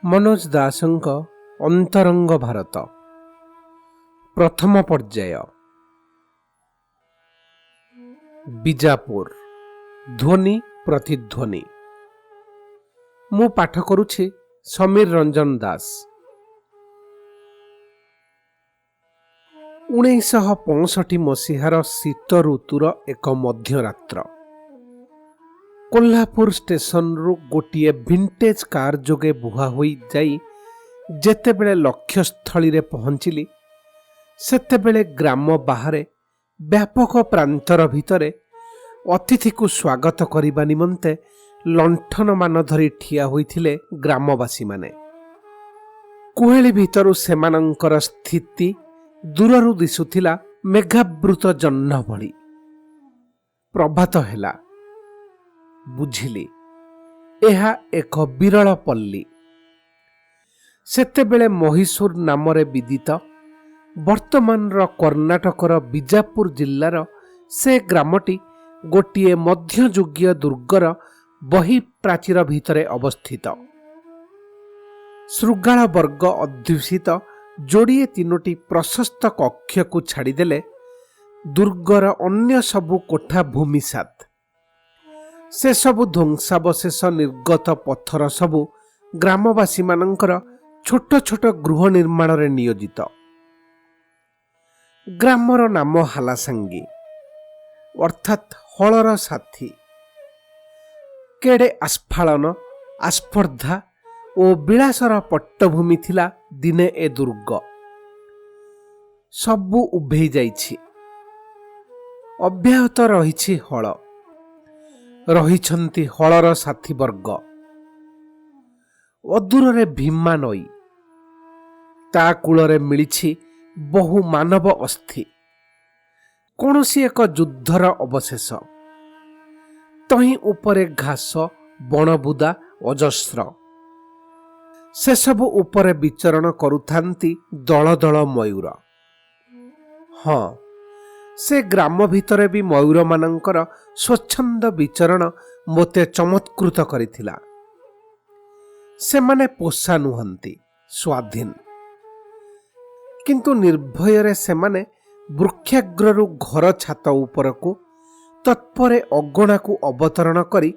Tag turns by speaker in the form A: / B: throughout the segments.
A: मनोज दासଙ୍କ ଅନ୍ତରଙ୍ଗ ଭାରତ ପ୍ରଥମ ପର୍ଯ୍ୟାୟ। ବିଜାପୁର ଧ୍ୱନି ପ୍ରତିଧ୍ୱନି। ମୁଁ ପାଠ କରୁଛି ସମୀର ରଞ୍ଜନ ଦାସ। 1965 ମସିହାର ଶୀତ ଋତୁର ଏକ ମଧ୍ୟରାତ୍ର। କୋଲ୍ହାପୁର ଷ୍ଟେସନରୁ ଗୋଟିଏ ଭିଣ୍ଟେଜ କାର୍ ଯୋଗେ ବୁହା ହୋଇ ଯାଇ ଯେତେବେଳେ ଲକ୍ଷ୍ୟସ୍ଥଳୀରେ ପହଞ୍ଚିଲି, ସେତେବେଳେ ଗ୍ରାମ ବାହାରେ ବ୍ୟାପକ ପ୍ରାନ୍ତର ଭିତରେ ଅତିଥିକୁ ସ୍ୱାଗତ କରିବା ନିମନ୍ତେ ଲଣ୍ଠନମାନ ଧରି ଠିଆ ହୋଇଥିଲେ ଗ୍ରାମବାସୀମାନେ। କୁହେଳି ଭିତରୁ ସେମାନଙ୍କର ସ୍ଥିତି ଦୂରରୁ ଦିଶୁଥିଲା ମେଘାବୃତ ଜହ୍ନ ଭଳି। ପ୍ରଭାତ ହେଲା। ବୁଝିଲି, ଏହା ଏକ ବିରଳ ପଲ୍ଲୀ। ସେତେବେଳେ ମହୀଶୂର ନାମରେ ବିଦିତ ବର୍ତ୍ତମାନର କର୍ଣ୍ଣାଟକର ବିଜାପୁର ଜିଲ୍ଲାର ସେ ଗ୍ରାମଟି ଗୋଟିଏ ମଧ୍ୟଯୁଗୀୟ ଦୁର୍ଗର ବହିଃପ୍ରାଚୀର ଭିତରେ ଅବସ୍ଥିତ। ଶୃଗାଳ ବର୍ଗ ଅଧ୍ୟୁଷିତ ଯୋଡ଼ିଏ ତିନୋଟି ପ୍ରଶସ୍ତ କକ୍ଷକୁ ଛାଡ଼ିଦେଲେ ଦୁର୍ଗର ଅନ୍ୟ ସବୁ କୋଠା ଭୂମିସାତ୍। ସେସବୁ ଧ୍ୱଂସାବଶେଷ ନିର୍ଗତ ପଥର ସବୁ ଗ୍ରାମବାସୀମାନଙ୍କର ଛୋଟ ଛୋଟ ଗୃହ ନିର୍ମାଣରେ ନିୟୋଜିତ। ଗ୍ରାମର ନାମ ହାଲାସାଙ୍ଗି, ଅର୍ଥାତ୍ ହଳର ସାଥୀ। କେଡ଼େ ଆସ୍ଫାଳନ, ଆସ୍ପର୍ଦ୍ଧା ଓ ବିଳାସର ପଟ୍ଟଭୂମି ଥିଲା ଦିନେ ଏ ଦୁର୍ଗ। ସବୁ ଉଭେଇ ଯାଇଛି। ଅବ୍ୟାହତ ରହିଛି ହଳ। ରହିଛନ୍ତି ହଳର ସାଥୀବର୍ଗ। ଅଦୂରରେ ଭୀମା ନଈ, ତା କୂଳରେ ମିଳିଛି ବହୁ ମାନବ ଅସ୍ଥି। କୌଣସି ଏକ ଯୁଦ୍ଧର ଅବଶେଷ। ତହିଁ ଉପରେ ଘାସ ବଣବୁଦା ଅଜସ୍ର। ସେସବୁ ଉପରେ ବିଚରଣ କରୁଥାନ୍ତି ଦଳ ଦଳ ମୟୂର। ହଁ, ସେ ଗ୍ରାମ ଭିତରେ ବି ମୟୂରମାନଙ୍କର ସ୍ୱଚ୍ଛନ୍ଦ ବିଚରଣ ମୋତେ ଚମତ୍କୃତ କରିଥିଲା। ସେମାନେ ପୋଷା ନୁହନ୍ତି, ସ୍ୱାଧୀନ। କିନ୍ତୁ ନିର୍ଭୟରେ ସେମାନେ ବୃକ୍ଷାଗ୍ରରୁ ଘର ଛାତ ଉପରକୁ ତତ୍ପରେ ଅଗଣାକୁ ଅବତରଣ କରି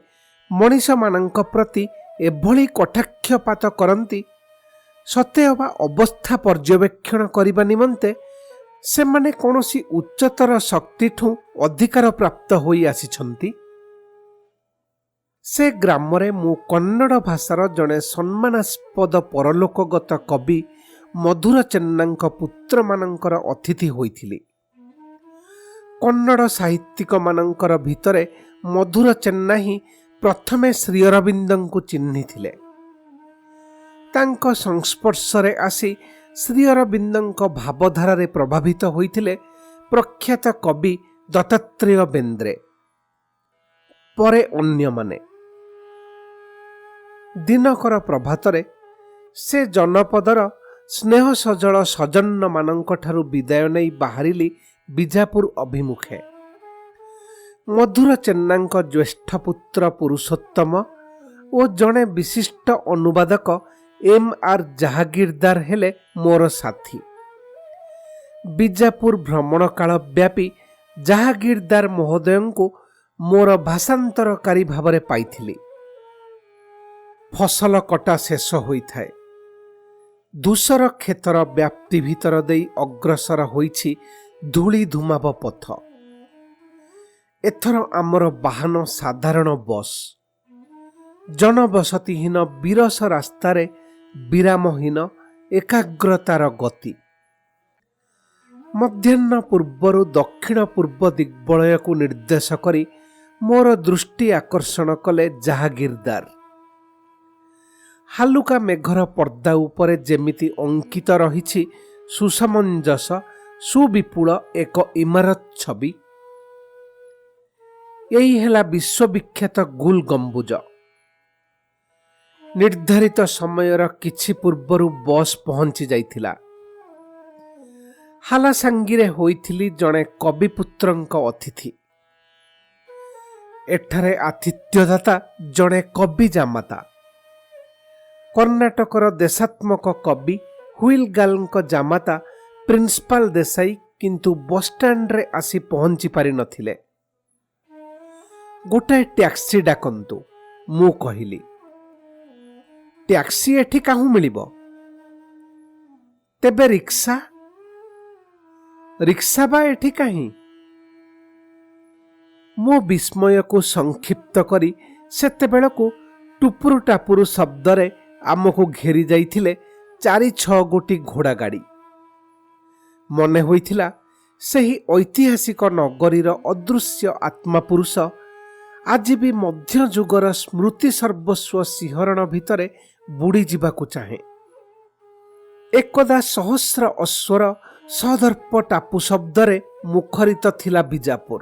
A: ମଣିଷମାନଙ୍କ ପ୍ରତି ଏଭଳି କଟାକ୍ଷପାତ କରନ୍ତି, ସତେଅବା ଅବସ୍ଥା ପର୍ଯ୍ୟବେକ୍ଷଣ କରିବା ନିମନ୍ତେ ସେମାନେ କୌଣସି ଉଚ୍ଚତର ଶକ୍ତିଠୁ ଅଧିକାର ପ୍ରାପ୍ତ ହୋଇ ଆସିଛନ୍ତି। ସେ ଗ୍ରାମରେ ମୁଁ କନ୍ନଡ଼ ଭାଷାର ଜଣେ ସମ୍ମାନାସ୍ପଦ ପରଲୋକଗତ କବି ମଧୁର ଚେନ୍ନାଙ୍କ ପୁତ୍ରମାନଙ୍କର ଅତିଥି ହୋଇଥିଲି। କନ୍ନଡ଼ ସାହିତ୍ୟିକମାନଙ୍କର ଭିତରେ ମଧୁର ଚେନ୍ନା ହିଁ ପ୍ରଥମେ ଶ୍ରୀଅରବିନ୍ଦଙ୍କୁ ଚିହ୍ନିଥିଲେ। ତାଙ୍କ ସଂସ୍ପର୍ଶରେ ଆସି ଶ୍ରୀଅରବିନ୍ଦଙ୍କ ଭାବଧାରାରେ ପ୍ରଭାବିତ ହୋଇଥିଲେ ପ୍ରଖ୍ୟାତ କବି ଦତ୍ତାତ୍ରେୟ ବେନ୍ଦ୍ରେ, ପରେ ଅନ୍ୟମାନେ। ଦିନକର ପ୍ରଭାତରେ ସେ ଜନପଦର ସ୍ନେହ ସଜଳ ସଜନ୍ୟମାନଙ୍କଠାରୁ ବିଦାୟ ନେଇ ବାହାରିଲି ବିଜାପୁର ଅଭିମୁଖେ। ମଧୁର ଚେନ୍ନାଙ୍କ ଜ୍ୟେଷ୍ଠ ପୁତ୍ର ପୁରୁଷୋତ୍ତମ ଓ ଜଣେ ବିଶିଷ୍ଟ ଅନୁବାଦକ M.R. ଜାହାଗୀରଦାର ହେଲେ ମୋର ସାଥୀ। ବିଜାପୁର ଭ୍ରମଣ କାଳ ବ୍ୟାପୀ ଜାହାଗୀରଦାର ମହୋଦୟଙ୍କୁ ମୋର ଭାଷାନ୍ତରକାରୀ ଭାବରେ ପାଇଥିଲି। ଫସଲ କଟା ଶେଷ ହୋଇଥାଏ। ଧୂସର କ୍ଷେତର ବ୍ୟାପ୍ତି ଭିତର ଦେଇ ଅଗ୍ରସର ହୋଇଛି ଧୂଳି ଧୂମାବ ପଥ। ଏଥର ଆମର ବାହନ ସାଧାରଣ ବସ୍। ଜନବସତିହୀନ ବିରସ ରାସ୍ତାରେ ବିରାମହୀନ ଏକାଗ୍ରତାର ଗତି। ମଧ୍ୟାହ୍ନ ପୂର୍ବରୁ ଦକ୍ଷିଣ ପୂର୍ବ ଦିଗ୍ବଳୟକୁ ନିର୍ଦ୍ଦେଶ କରି ମୋର ଦୃଷ୍ଟି ଆକର୍ଷଣ କଲେ ଜାହାଗୀରଦାର। ହାଲୁକା ମେଘର ପର୍ଦ୍ଦା ଉପରେ ଯେମିତି ଅଙ୍କିତ ରହିଛି ସୁସମଞ୍ଜସ ସୁବିପୁଳ ଏକ ଇମାରତ ଛବି। ଏଇ ହେଲା ବିଶ୍ୱବିଖ୍ୟାତ ଗୁଲ ଗମ୍ବୁଜ। ନିର୍ଦ୍ଧାରିତ ସମୟର କିଛି ପୂର୍ବରୁ ବସ୍ ପହଞ୍ଚି ଯାଇଥିଲା। ହାଲାସାଙ୍ଗିରେ ହୋଇଥିଲି ଜଣେ କବିପୁତ୍ରଙ୍କ ଅତିଥି। ଏଠାରେ ଆତିଥ୍ୟଦାତା ଜଣେ କବି ଜାମାତା। କର୍ଣ୍ଣାଟକର ଦେଶାତ୍ମକ କବି ହୁଇଲ ଗାର୍ଲଙ୍କ ଜାମାତା ପ୍ରିନ୍ସିପାଲ ଦେଶାଇ କିନ୍ତୁ ବସ୍ଷ୍ଟାଣ୍ଡରେ ଆସି ପହଞ୍ଚି ପାରିନଥିଲେ। ଗୋଟାଏ ଟ୍ୟାକ୍ସି ଡାକନ୍ତୁ, ମୁଁ କହିଲି। ଟ୍ୟାକ୍ସି ଏଠି କାହୁଁ ମିଳିବ? ତେବେ ରିକ୍ସା? ରିକ୍ସା ବା ଏଠି କାହିଁ? ମୋ ବିସ୍ମୟକୁ ସଂକ୍ଷିପ୍ତ କରି ସେତେବେଳକୁ ଟୁପୁରୁ ଟାପୁରୁ ଶବ୍ଦରେ ଆମକୁ ଘେରି ଯାଇଥିଲେ 4-6 ଗୋଟି ଘୋଡ଼ା ଗାଡ଼ି। ମନେ ହୋଇଥିଲା ସେହି ଐତିହାସିକ ନଗରୀର ଅଦୃଶ୍ୟ ଆତ୍ମାପୁରୁଷ ଆଜି ବି ମଧ୍ୟଯୁଗର ସ୍ମୃତି ସର୍ବସ୍ୱ ଶିହରଣ ଭିତରେ ବୁଡ଼ିଯିବାକୁ ଚାହେଁ। ଏକଦା ସହସ୍ର ଅଶ୍ୱର ସଦର୍ପ ଟାପୁ ଶବ୍ଦରେ ମୁଖରିତ ଥିଲା ବିଜାପୁର।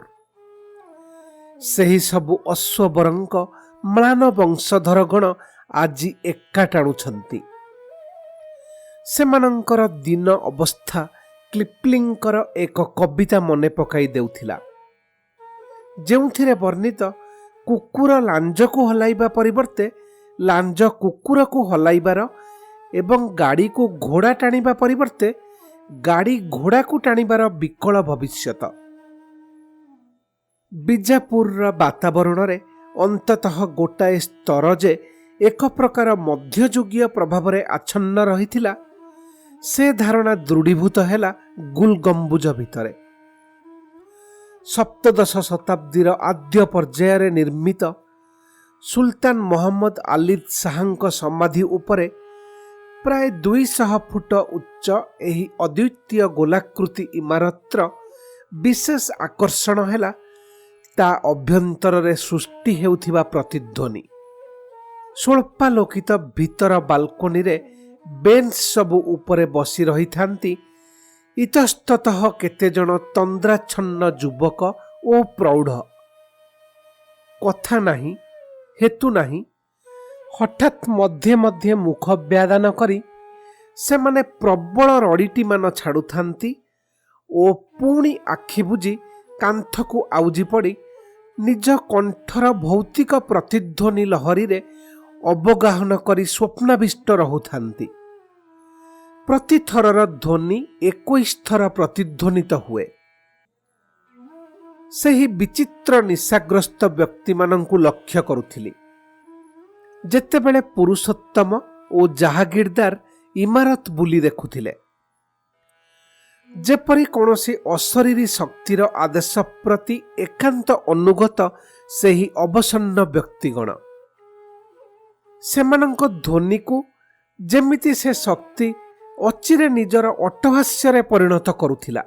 A: ସେହି ସବୁ ଅଶ୍ୱବରଙ୍କ ମ୍ଳାନ ବଂଶଧରଗଣ ଆଜି ଏକା ଟାଣୁଛନ୍ତି। ସେମାନଙ୍କର ଦିନ ଅବସ୍ଥା କ୍ଲିପ୍ଲିଙ୍କର ଏକ କବିତା ମନେ ପକାଇ ଦେଉଥିଲା, ଯେଉଁଥିରେ ବର୍ଣ୍ଣିତ କୁକୁର ଲାଞ୍ଜକୁ ହଲାଇବା ପରିବର୍ତ୍ତେ ଲାଞ୍ଜ କୁକୁରକୁ ହଲାଇବାର ଏବଂ ଗାଡ଼ିକୁ ଘୋଡ଼ା ଟାଣିବା ପରିବର୍ତ୍ତେ ଗାଡ଼ି ଘୋଡ଼ାକୁ ଟାଣିବାର ବିକଳ ଭବିଷ୍ୟତ। ବିଜାପୁରର ବାତାବରଣରେ ଅନ୍ତତଃ ଗୋଟାଏ ସ୍ତର ଯେ ଏକ ପ୍ରକାର ମଧ୍ୟଯୁଗୀୟ ପ୍ରଭାବରେ ଆଚ୍ଛନ୍ନ ରହିଥିଲା, ସେ ଧାରଣା ଦୃଢ଼ୀଭୂତ ହେଲା ଗୁଲ ଗମ୍ବୁଜ ଭିତରେ। ସପ୍ତଦଶ ଶତାବ୍ଦୀର ଆଦ୍ୟ ପର୍ଯ୍ୟାୟରେ ନିର୍ମିତ ସୁଲତାନ ମହମ୍ମଦ ଆଲିଦ ଶାହାଙ୍କ ସମାଧି ଉପରେ ପ୍ରାୟ 200 ଫୁଟ ଉଚ୍ଚ ଏହି ଅଦ୍ୱିତୀୟ ଗୋଲାକୃତି ଇମାରତର ବିଶେଷ ଆକର୍ଷଣ ହେଲା ତା ଅଭ୍ୟନ୍ତରରେ ସୃଷ୍ଟି ହେଉଥିବା ପ୍ରତିଧ୍ୱନି। ସ୍ୱଳ୍ପାଲୋକିତ ଭିତର ବାଲକୋନିରେ ବେଞ୍ଚ ସବୁ ଉପରେ ବସି ରହିଥାନ୍ତି ଇତସ୍ତତଃ କେତେଜଣ ତନ୍ଦ୍ରାଚ୍ଛନ୍ନ ଯୁବକ ଓ ପ୍ରୌଢ଼। କଥା ନାହିଁ, ହେତୁ ନାହିଁ, ହଠାତ୍ ମଧ୍ୟେ ମଧ୍ୟେ ମୁଖ ବ୍ୟାଦାନ କରି ସେମାନେ ପ୍ରବଳ ରଡ଼ିଟିମାନ ଛାଡ଼ୁଥାନ୍ତି ଓ ପୁଣି ଆଖି ବୁଜି କାନ୍ଥକୁ ଆଉଜି ପଡ଼ି ନିଜ କଣ୍ଠର ଭୌତିକ ପ୍ରତିଧ୍ୱନି ଲହରୀରେ ଅବଗାହନ କରି ସ୍ୱପ୍ନାବିଷ୍ଟ ରହୁଥାନ୍ତି। ପ୍ରତିଥରର ଧ୍ୱନି 21 ଥର ପ୍ରତିଧ୍ୱନିତ ହୁଏ। ସେହି ବିଚିତ୍ର ନିଶାଗ୍ରସ୍ତ ବ୍ୟକ୍ତିମାନଙ୍କୁ ଲକ୍ଷ୍ୟ କରୁଥିଲି ଯେତେବେଳେ ପୁରୁଷୋତ୍ତମ ଓ ଜାହାଗୀରଦାର ଇମାରତ ବୁଲି ଦେଖୁଥିଲେ। ଯେପରି କୌଣସି ଅଶରୀରୀ ଶକ୍ତିର ଆଦେଶ ପ୍ରତି ଏକାନ୍ତ ଅନୁଗତ ସେହି ଅବସନ୍ନ ବ୍ୟକ୍ତିଗଣ। ସେମାନଙ୍କ ଧ୍ୱନିକୁ ଯେମିତି ସେ ଶକ୍ତି ଅଚିରେ ନିଜର ଅଟ୍ଟହାସ୍ୟରେ ପରିଣତ କରୁଥିଲା।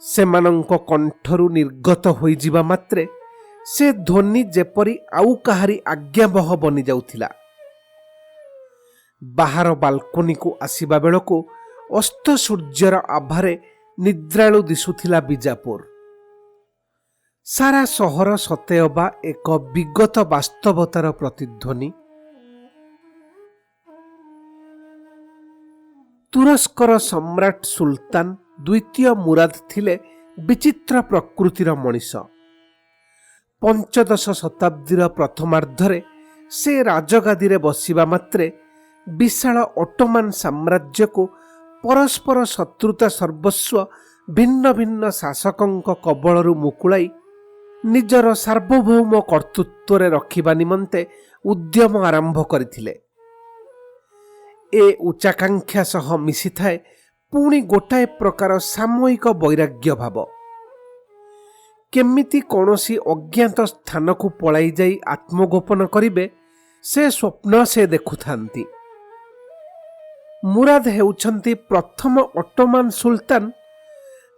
A: ସେମାନଙ୍କ କଣ୍ଠରୁ ନିର୍ଗତ ହୋଇଯିବା ମାତ୍ରେ ସେ ଧ୍ୱନି ଯେପରି ଆଉ କାହାରି ଆଜ୍ଞାବହ ବନିଯାଉଥିଲା। ବାହାର ବାଲକୋନିକୁ ଆସିବା ବେଳକୁ ଅସ୍ତ ସୂର୍ଯ୍ୟର ଆଭାରେ ନିଦ୍ରାଳୁ ଦିଶୁଥିଲା ବିଜାପୁର। ସାରା ସହର ସତେଅବା ଏକ ବିଗତ ବାସ୍ତବତାର ପ୍ରତିଧ୍ୱନି। ତୁରସ୍କର ସମ୍ରାଟ ସୁଲତାନ ଦ୍ୱିତୀୟ ମୁରାଦ ଥିଲେ ବିଚିତ୍ର ପ୍ରକୃତିର ମଣିଷ। ପଞ୍ଚଦଶ ଶତାବ୍ଦୀର ପ୍ରଥମାର୍ଦ୍ଧରେ ସେ ରାଜଗାଦିରେ ବସିବା ମାତ୍ରେ ବିଶାଳ ଅଟୋମାନ ସାମ୍ରାଜ୍ୟକୁ ପରସ୍ପର ଶତ୍ରୁତା ସର୍ବସ୍ୱ ଭିନ୍ନ ଭିନ୍ନ ଶାସକଙ୍କ କବଳରୁ ମୁକୁଳାଇ ନିଜର ସାର୍ବଭୌମ କର୍ତ୍ତୃତ୍ୱରେ ରଖିବା ନିମନ୍ତେ ଉଦ୍ୟମ ଆରମ୍ଭ କରିଥିଲେ। ଏ ଉଚ୍ଚାକାଂକ୍ଷା ସହ ମିଶିଥାଏ ପୁଣି ଗୋଟାଏ ପ୍ରକାର ସାମୟିକ ବୈରାଗ୍ୟ ଭାବ। କେମିତି କୌଣସି ଅଜ୍ଞାତ ସ୍ଥାନକୁ ପଳାଇ ଯାଇ ଆତ୍ମଗୋପନ କରିବେ ସେ ସ୍ୱପ୍ନ ସେ ଦେଖୁଥାନ୍ତି। ମୁରାଦ ହେଉଛନ୍ତି ପ୍ରଥମ ଅଟୋମାନ ସୁଲତାନ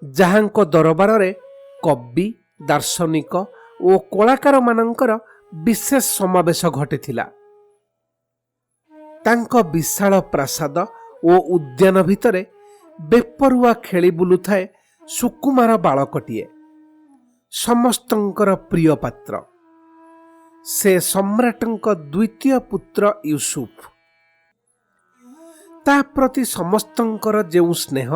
A: ଯାହାଙ୍କ ଦରବାରରେ କବି, ଦାର୍ଶନିକ ଓ କଳାକାରମାନଙ୍କର ବିଶେଷ ସମାବେଶ ଘଟିଥିଲା। ତାଙ୍କ ବିଶାଳ ପ୍ରାସାଦ ଓ ଉଦ୍ୟାନ ଭିତରେ ବେପରୁଆ ଖେଳି ବୁଲୁଥାଏ ସୁକୁମାର ବାଳକଟିଏ, ସମସ୍ତଙ୍କର ପ୍ରିୟ ପାତ୍ର। ସେ ସମ୍ରାଟଙ୍କ ଦ୍ୱିତୀୟ ପୁତ୍ର ୟୁସୁଫ। ତା ପ୍ରତି ସମସ୍ତଙ୍କର ଯେଉଁ ସ୍ନେହ,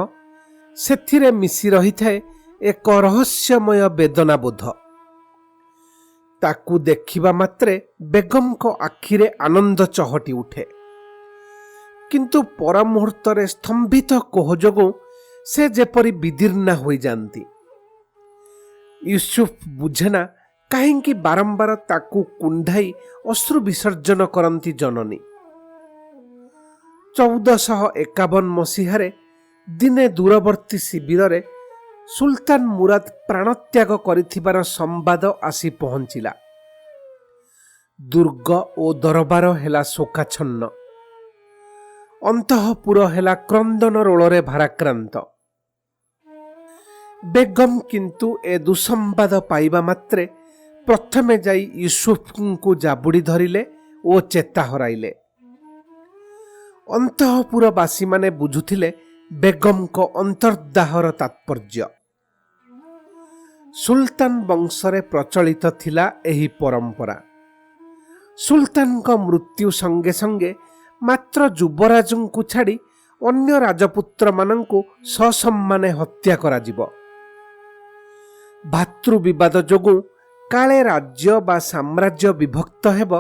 A: ସେଥିରେ ମିଶି ରହିଥାଏ ଏକ ରହସ୍ୟମୟ ବେଦନାବୋଧ। ତାକୁ ଦେଖିବା ମାତ୍ରେ ବେଗମଙ୍କ ଆଖିରେ ଆନନ୍ଦ ଚହଟି ଉଠେ। କିନ୍ତୁ ପର ମୁହୂର୍ତ୍ତରେ ସ୍ତମ୍ଭିତ କୋହ ଯୋଗୁଁ ସେ ଯେପରି ବିଦୀର୍ଣ୍ଣା ହୋଇଯାନ୍ତି। ୟୁସୁଫ ବୁଝେନା କାହିଁକି ବାରମ୍ବାର ତାକୁ କୁଣ୍ଢାଇ ଅଶ୍ରୁ ବିସର୍ଜନ କରନ୍ତି ଜନନୀ। 1451 ମସିହାରେ ଦିନେ ଦୂରବର୍ତ୍ତୀ ଶିବିରରେ ସୁଲତାନ ମୁରାଦ ପ୍ରାଣତ୍ୟାଗ କରିଥିବାର ସମ୍ବାଦ ଆସି ପହଞ୍ଚିଲା। ଦୁର୍ଗ ଓ ଦରବାର ହେଲା ଶୋକାଚ୍ଛନ୍ନ। ଅନ୍ତଃପୁର ହେଲା କ୍ରନ୍ଦନ ରୋଳରେ ଭାରାକ୍ରାନ୍ତ। ବେଗମ କିନ୍ତୁ ଏ ଦୁଃସମ୍ବାଦ ପାଇବା ମାତ୍ରେ ପ୍ରଥମେ ଯାଇ ୟୁସୁଫଙ୍କୁ ଜାବୁଡ଼ି ଧରିଲେ ଓ ଚେତା ହରାଇଲେ। ଅନ୍ତଃପୁରବାସୀମାନେ ବୁଝୁଥିଲେ ବେଗମଙ୍କ ଅନ୍ତର୍ଦାହର ତାତ୍ପର୍ଯ୍ୟ। ସୁଲତାନ ବଂଶରେ ପ୍ରଚଳିତ ଥିଲା ଏହି ପରମ୍ପରା। ସୁଲତାନଙ୍କ ମୃତ୍ୟୁ ସଙ୍ଗେ ସଙ୍ଗେ ମାତ୍ର ଯୁବରାଜଙ୍କୁ ଛାଡ଼ି ଅନ୍ୟ ରାଜପୁତ୍ରମାନଙ୍କୁ ସସମ୍ମାନେ ହତ୍ୟା କରାଯିବ। ଭାତୃବିବାଦ ଯୋଗୁଁ କାଳେ ରାଜ୍ୟ ବା ସାମ୍ରାଜ୍ୟ ବିଭକ୍ତ ହେବ,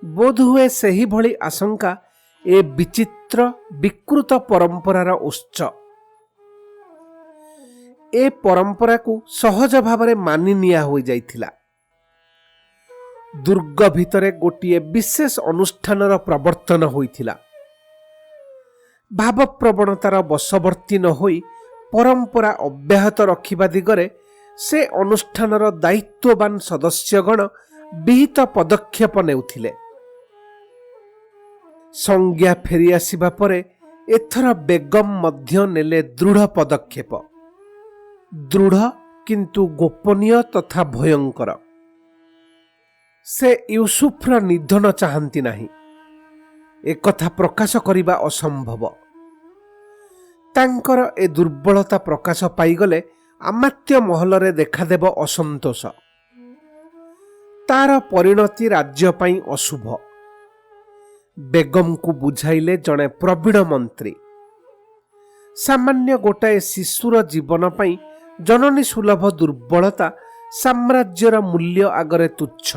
A: ବୋଧହୁଏ ସେହିଭଳି ଆଶଙ୍କା ଏ ବିଚିତ୍ର ବିକୃତ ପରମ୍ପରାର ଉତ୍ସ। ଏ ପରମ୍ପରାକୁ ସହଜ ଭାବରେ ମାନି ନିଆ ହୋଇଯାଇଥିଲା। ଦୁର୍ଗ ଭିତରେ ଗୋଟିଏ ବିଶେଷ ଅନୁଷ୍ଠାନର ପ୍ରବର୍ତ୍ତନ ହୋଇଥିଲା। ଭାବପ୍ରବଣତାର ବଶବର୍ତ୍ତୀ ନ ହୋଇ ପରମ୍ପରା ଅବ୍ୟାହତ ରଖିବା ଦିଗରେ ସେ ଅନୁଷ୍ଠାନର ଦାୟିତ୍ୱବାନ ସଦସ୍ୟଗଣ ବିହିତ ପଦକ୍ଷେପ ନେଉଥିଲେ। ସଂଜ୍ଞା ଫେରିଆସିବା ପରେ ଏଥର ବେଗମ ମଧ୍ୟ ନେଲେ ଦୃଢ଼ ପଦକ୍ଷେପ। ଦୃଢ଼ କିନ୍ତୁ ଗୋପନୀୟ ତଥା ଭୟଙ୍କର। ସେ ୟୁସୁଫର ନିଧନ ଚାହାନ୍ତି ନାହିଁ। ଏକଥା ପ୍ରକାଶ କରିବା ଅସମ୍ଭବ। ତାଙ୍କର ଏ ଦୁର୍ବଳତା ପ୍ରକାଶ ପାଇଗଲେ ଆମାତ୍ୟ ମହଲରେ ଦେଖାଦେବ ଅସନ୍ତୋଷ। ତାର ପରିଣତି ରାଜ୍ୟ ପାଇଁ ଅଶୁଭ। ବେଗମକୁ ବୁଝାଇଲେ ଜଣେ ପ୍ରବୀଣ ମନ୍ତ୍ରୀ। ସାମାନ୍ୟ ଗୋଟାଏ ଶିଶୁର ଜୀବନ ପାଇଁ ଜନନୀ ସୁଲଭ ଦୁର୍ବଳତା ସାମ୍ରାଜ୍ୟର ମୂଲ୍ୟ ଆଗରେ ତୁଚ୍ଛ।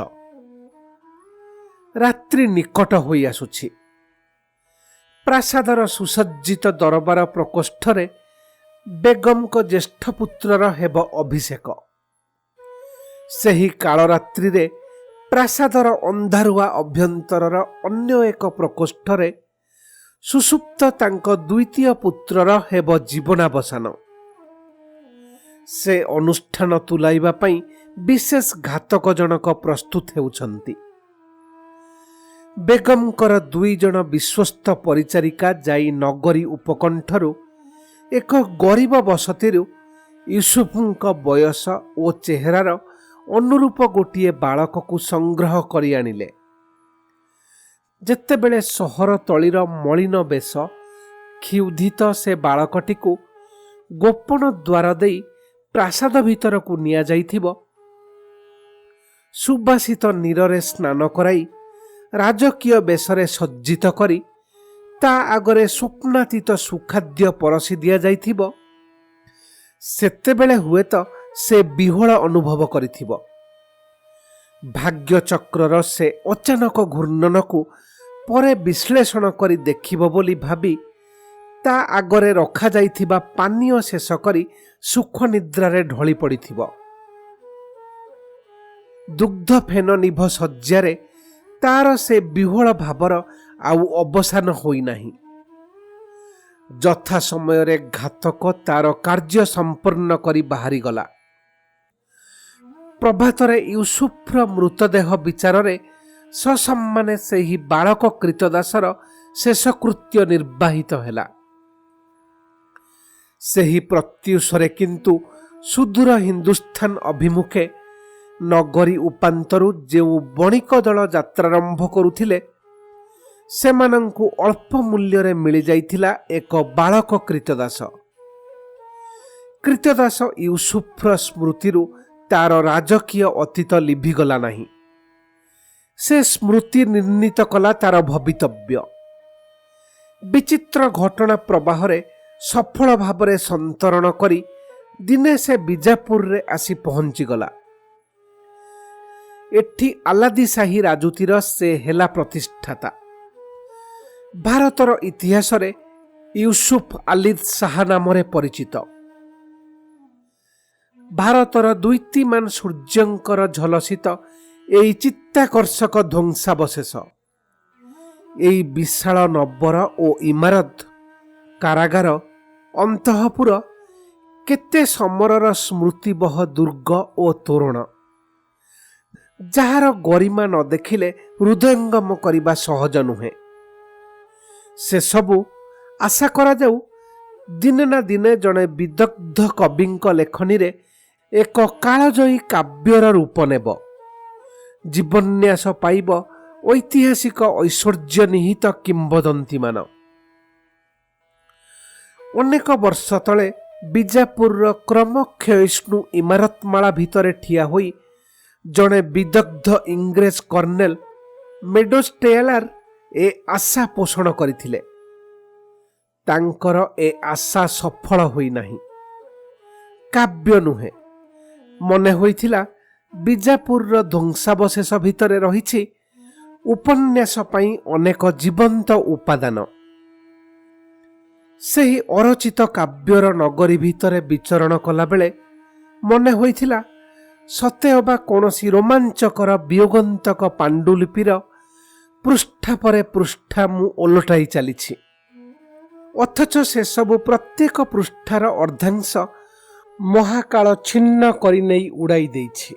A: ରାତ୍ରି ନିକଟ ହୋଇ ଆସୁଛି। ପ୍ରାସାଦର ସୁସଜ୍ଜିତ ଦରବାର ପ୍ରକୋଷ୍ଠରେ ବେଗମଙ୍କ ଜ୍ୟେଷ୍ଠ ପୁତ୍ରର ହେବ ଅଭିଷେକ। ସେହି କାଳରାତ୍ରିରେ ପ୍ରାସାଦର ଅନ୍ଧାରୁଆ ଅଭ୍ୟନ୍ତରର ଅନ୍ୟ ଏକ ପ୍ରକୋଷ୍ଠରେ ସୁସୁପ୍ତ ତାଙ୍କ ଦ୍ୱିତୀୟ ପୁତ୍ରର ହେବ ଜୀବନାବସାନ। ସେ ଅନୁଷ୍ଠାନ ତୁଲାଇବା ପାଇଁ ବିଶେଷ ଘାତକ ଜଣକ ପ୍ରସ୍ତୁତ ହେଉଛନ୍ତି। ବେଗମଙ୍କର 2 ଜଣ ବିଶ୍ୱସ୍ତ ପରିଚାରିକା ଯାଇ ନଗରୀ ଉପକଣ୍ଠରୁ ଏକ ଗରିବ ବସତିରୁ ୟୁସୁଫଙ୍କ ବୟସ ଓ ଚେହେରାର ଅନୁରୂପ ଗୋଟିଏ ବାଳକକୁ ସଂଗ୍ରହ କରି ଆଣିଲେ। ଯେତେବେଳେ ସହର ତଳିର ମଳିନ ବେଶ କ୍ଷୁଧିତ ସେ ବାଳକଟିକୁ ଗୋପନ ଦ୍ୱାର ଦେଇ ପ୍ରାସାଦ ଭିତରକୁ ନିଆଯାଇଥିବ, ସୁବାସିତ ନୀରରେ ସ୍ନାନ କରାଇ ରାଜକୀୟ ବେଶରେ ସଜ୍ଜିତ କରି ତା ଆଗରେ ସ୍ୱପ୍ନାତୀତ ସୁଖାଦ୍ୟ ପରସି ଦିଆଯାଇଥିବ, ସେତେବେଳେ ହୁଏତ ସେ ବିହ୍ୱଳ ଅନୁଭବ କରିଥିବ। ଭାଗ୍ୟଚକ୍ରର ସେ ଅଚାନକ ଘୂର୍ଣ୍ଣନକୁ ପରେ ବିଶ୍ଳେଷଣ କରି ଦେଖିବ ବୋଲି ଭାବି ତା ଆଗରେ ରଖାଯାଇଥିବା ପାନୀୟ ଶେଷ କରି ସୁଖ ନିଦ୍ରାରେ ଢଳି ପଡ଼ିଥିବ। ଦୁଗ୍ଧ ଫେନ ନିଭ ଶଯ୍ୟାରେ ତାର ସେ ବିହ୍ୱଳ ଭାବର ଆଉ ଅବସାନ ହୋଇନାହିଁ। ଯଥା ସମୟରେ ଘାତକ ତାର କାର୍ଯ୍ୟ ସମ୍ପନ୍ନ କରି ବାହାରିଗଲା। ପ୍ରଭାତରେ ୟୁସୁଫର ମୃତଦେହ ବିଚାରରେ ସସମ୍ମାନେ ସେହି ବାଳକ କ୍ରୀତଦାସର ଶେଷକୃତ୍ୟ ନିର୍ବାହିତ ହେଲା। ସେହି ପ୍ରତ୍ୟୁଷରେ କିନ୍ତୁ ସୁଦୂର ହିନ୍ଦୁସ୍ଥାନ ଅଭିମୁଖେ ନଗରୀ ଉପାନ୍ତରୁ ଯେଉଁ ବଣିକ ଦଳ ଯାତ୍ରାରମ୍ଭ କରୁଥିଲେ, ସେମାନଙ୍କୁ ଅଳ୍ପ ମୂଲ୍ୟରେ ମିଳିଯାଇଥିଲା ଏକ ବାଳକ କ୍ରୀତଦାସ। କ୍ରୀତଦାସ ୟୁସୁଫର ସ୍ମୃତିରୁ ତାର ରାଜକୀୟ ଅତୀତ ଲିଭିଗଲା ନାହିଁ। ସେ ସ୍ମୃତି ନିର୍ଣ୍ଣିତ କଲା ତାର ଭବିତବ୍ୟ। ବିଚିତ୍ର ଘଟଣା ପ୍ରବାହରେ ସଫଳ ଭାବରେ ସନ୍ତରଣ କରି ଦିନେ ସେ ବିଜାପୁରରେ ଆସି ପହଞ୍ଚିଗଲା। ଏଠି ଆଲାଦିଶାହୀ ରାଜୁତିର ସେ ହେଲା ପ୍ରତିଷ୍ଠାତା। ଭାରତର ଇତିହାସରେ ୟୁସୁଫ ଆଲି ଶାହ ନାମରେ ପରିଚିତ। ଭାରତର ଦ୍ୱିତୀମାନ ସୂର୍ଯ୍ୟଙ୍କର ଝଲସିତ ଏହି ଚିତ୍ତାକର୍ଷକ ଧ୍ୱଂସାବଶେଷ, ଏହି ବିଶାଳ ନବ୍ବର ଓ ଇମାରତ, କାରାଗାର, ଅନ୍ତଃପୁର, କେତେ ସମରର ସ୍ମୃତିବହ ଦୁର୍ଗ ଓ ତୋରଣ, ଯାହାର ଗରିମା ନ ଦେଖିଲେ ହୃଦୟଙ୍ଗମ କରିବା ସହଜ ନୁହେଁ। ସେସବୁ ଆଶା କରାଯାଉ ଦିନେ ନା ଦିନେ ଜଣେ ବିଦଗ୍ଧ କବିଙ୍କ ଲେଖନୀରେ ଏକ କାଳଜୟୀ କାବ୍ୟର ରୂପ ନେବ, ଜୀବନ୍ୟାସ ପାଇବ ଐତିହାସିକ ଐଶ୍ୱର୍ଯ୍ୟ ନିହିତ କିମ୍ବଦନ୍ତୀମାନ। ଅନେକ ବର୍ଷ ତଳେ ବିଜାପୁରର କ୍ରମକ୍ଷୟିଷ୍ଣୁ ଇମାରତମାଳା ଭିତରେ ଠିଆ ହୋଇ ଜଣେ ବିଦଗ୍ଧ ଇଂରେଜ କର୍ଣ୍ଣେଲ ମେଡୋଜ ଟେଲର ଏ ଆଶା ପୋଷଣ କରିଥିଲେ। ତାଙ୍କର ଏ ଆଶା ସଫଳ ହୋଇନାହିଁ। କାବ୍ୟ ନୁହେଁ, ମନେ ହୋଇଥିଲା ବିଜାପୁରର ଧ୍ୱଂସାବଶେଷ ଭିତରେ ରହିଛି ଉପନ୍ୟାସ ପାଇଁ ଅନେକ ଜୀବନ୍ତ ଉପାଦାନ। ସେହି ଅରଚିତ କାବ୍ୟର ନଗରୀ ଭିତରେ ବିଚରଣ କଲାବେଳେ ମନେ ହୋଇଥିଲା ସତେ ଅବା କୌଣସି ରୋମାଞ୍ଚକର ବିୟୋଗନ୍ତକ ପାଣ୍ଡୁଲିପିର ପୃଷ୍ଠା ପରେ ପୃଷ୍ଠା ମୁଁ ଓଲଟାଇ ଚାଲିଛି, ଅଥଚ ସେସବୁ ପ୍ରତ୍ୟେକ ପୃଷ୍ଠାର ଅର୍ଦ୍ଧାଂଶ ମହାକାଳ ଛିନ୍ନ କରିନେଇ ଉଡ଼ାଇ ଦେଇଛି।